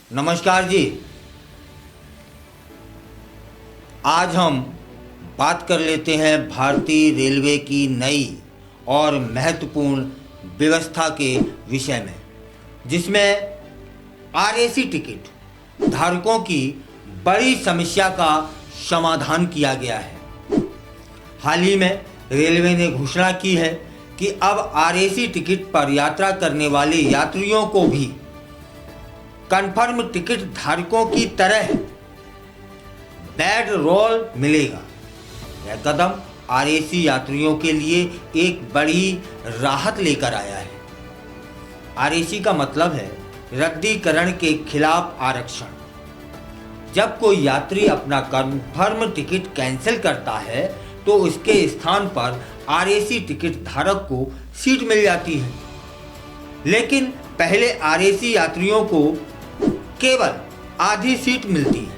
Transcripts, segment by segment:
नमस्कार जी। आज हम बात कर लेते हैं भारतीय रेलवे की नई और महत्वपूर्ण व्यवस्था के विषय में, जिसमें आरएसी टिकट धारकों की बड़ी समस्या का समाधान किया गया है। हाल ही में रेलवे ने घोषणा की है कि अब आरएसी टिकट पर यात्रा करने वाले यात्रियों को भी कन्फर्म टिकट धारकों की तरह बेड रोल मिलेगा। यह कदम आरएसी यात्रियों के लिए एक बड़ी राहत लेकर आया है। आरएसी का मतलब है रद्दीकरण के खिलाफ आरक्षण। जब कोई यात्री अपना कन्फर्म टिकट कैंसिल करता है तो उसके स्थान पर आरएसी टिकट धारक को सीट मिल जाती है। लेकिन पहले आरएसी यात्रियों को केवल आधी सीट मिलती है,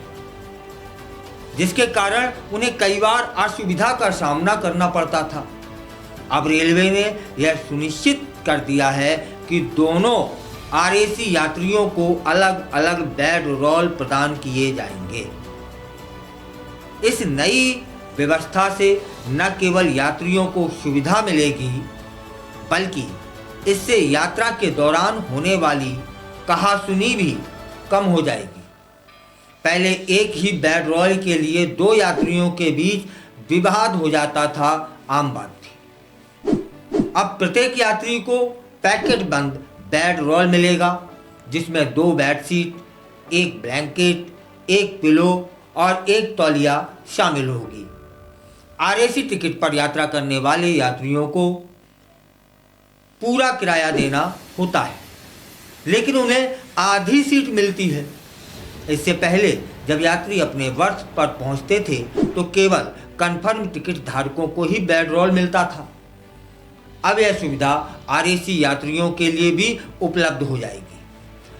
जिसके कारण उन्हें कई बार असुविधा का सामना करना पड़ता था। अब रेलवे ने यह सुनिश्चित कर दिया है कि दोनों आरएसी यात्रियों को अलग अलग बेड रोल प्रदान किए जाएंगे। इस नई व्यवस्था से न केवल यात्रियों को सुविधा मिलेगी, बल्कि इससे यात्रा के दौरान होने वाली कहासुनी भी कम हो जाएगी। पहले एक ही बेड रोल के लिए दो यात्रियों के बीच विवाद हो जाता था, आम बात थी। अब प्रत्येक यात्री को पैकेट बंद बेड रोल मिलेगा, जिसमें 2 बेडशीट, 1 ब्लैंकेट, 1 पिलो और 1 तौलिया शामिल होगी। आरएसी टिकट पर यात्रा करने वाले यात्रियों को पूरा किराया देना होता है, लेकिन उन्हें आधी सीट मिलती है। इससे पहले जब यात्री अपने वर्ष पर पहुंचते थे तो केवल कन्फर्म टिकट धारकों को ही बेड रोल मिलता था। अब यह सुविधा आरएसी यात्रियों के लिए भी उपलब्ध हो जाएगी,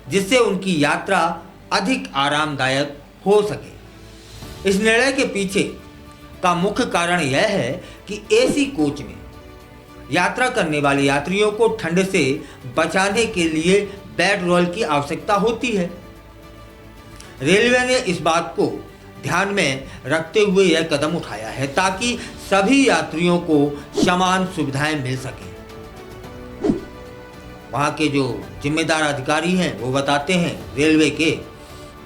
जिससे उनकी यात्रा अधिक आरामदायक हो सके। इस निर्णय के पीछे का मुख्य कारण यह है कि एसी कोच में यात्रा करने वाले यात्रियों को ठंड से बचाने के लिए बेड रोल की आवश्यकता होती है। रेलवे ने इस बात को ध्यान में रखते हुए यह कदम उठाया है ताकि सभी यात्रियों को समान सुविधाएं मिल सकें। वहाँ के जो जिम्मेदार अधिकारी हैं वो बताते हैं रेलवे के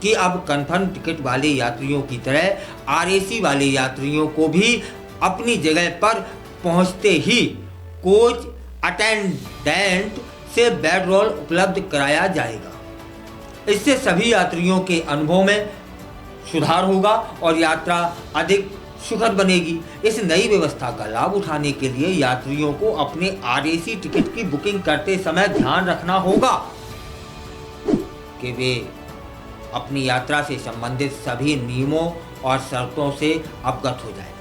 कि अब कन्फर्म टिकट वाले यात्रियों की तरह आरएसी वाले यात्रियों को भी अपनी जगह पर पहुँचते ही कोच अटेंडेंट से बेड रोल उपलब्ध कराया जाएगा। इससे सभी यात्रियों के अनुभव में सुधार होगा और यात्रा अधिक सुखद बनेगी। इस नई व्यवस्था का लाभ उठाने के लिए यात्रियों को अपने आरएसी टिकट की बुकिंग करते समय ध्यान रखना होगा कि वे अपनी यात्रा से संबंधित सभी नियमों और शर्तों से अवगत हो जाएं।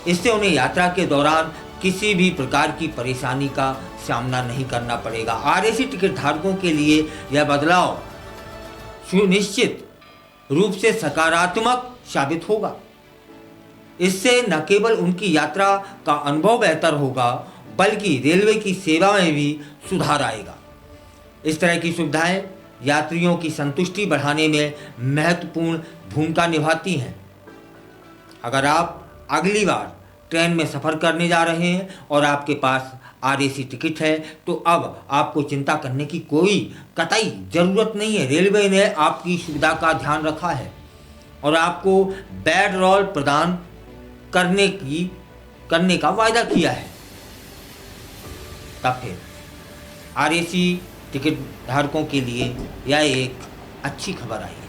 इससे उन्हें यात्रा के दौरान किसी भी प्रकार की परेशानी का सामना नहीं करना पड़ेगा। आरएसी टिकट धारकों के लिए यह बदलाव सुनिश्चित रूप से सकारात्मक साबित होगा। इससे न केवल उनकी यात्रा का अनुभव बेहतर होगा, बल्कि रेलवे की सेवा में भी सुधार आएगा। इस तरह की सुविधाएं यात्रियों की संतुष्टि बढ़ाने में महत्वपूर्ण भूमिका निभाती हैं। अगर आप अगली बार ट्रेन में सफ़र करने जा रहे हैं और आपके पास आरएसी टिकट है तो अब आपको चिंता करने की कोई कतई ज़रूरत नहीं है। रेलवे ने आपकी सुविधा का ध्यान रखा है और आपको बेड रोल प्रदान करने का वायदा किया है। तब फिर आरएसी टिकट धारकों के लिए यह एक अच्छी खबर आई है।